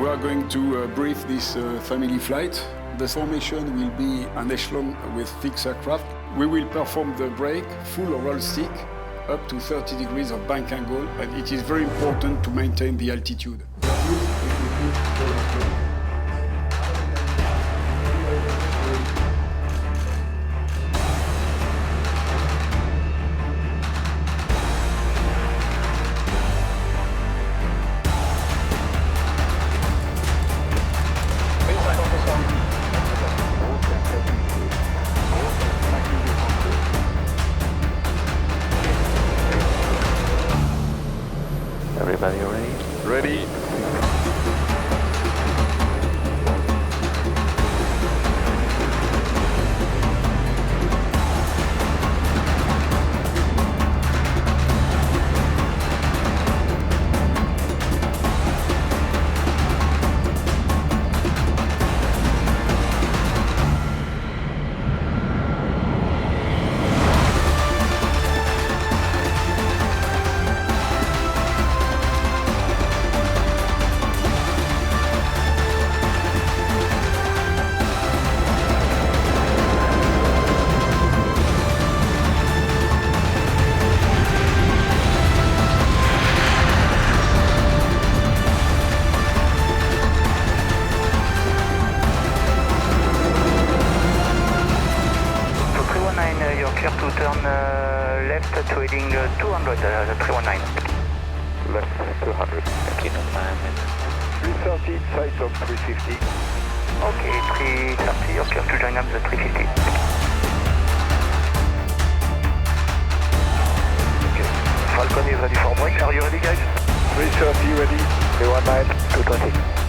We are going to brief this family flight. The formation will be an echelon with fixed aircraft. We will perform the brake, full roll stick, up to 30 degrees of bank angle, and it is very important to maintain the altitude. Everybody ready? Ready. You're clear to turn left to heading 200, the 319. Left 200. 330 inside of 350. Okay, 330, you're clear to join up the 350. Okay. Falcon is ready for break. Are you ready, guys? 330 ready. 319, 220.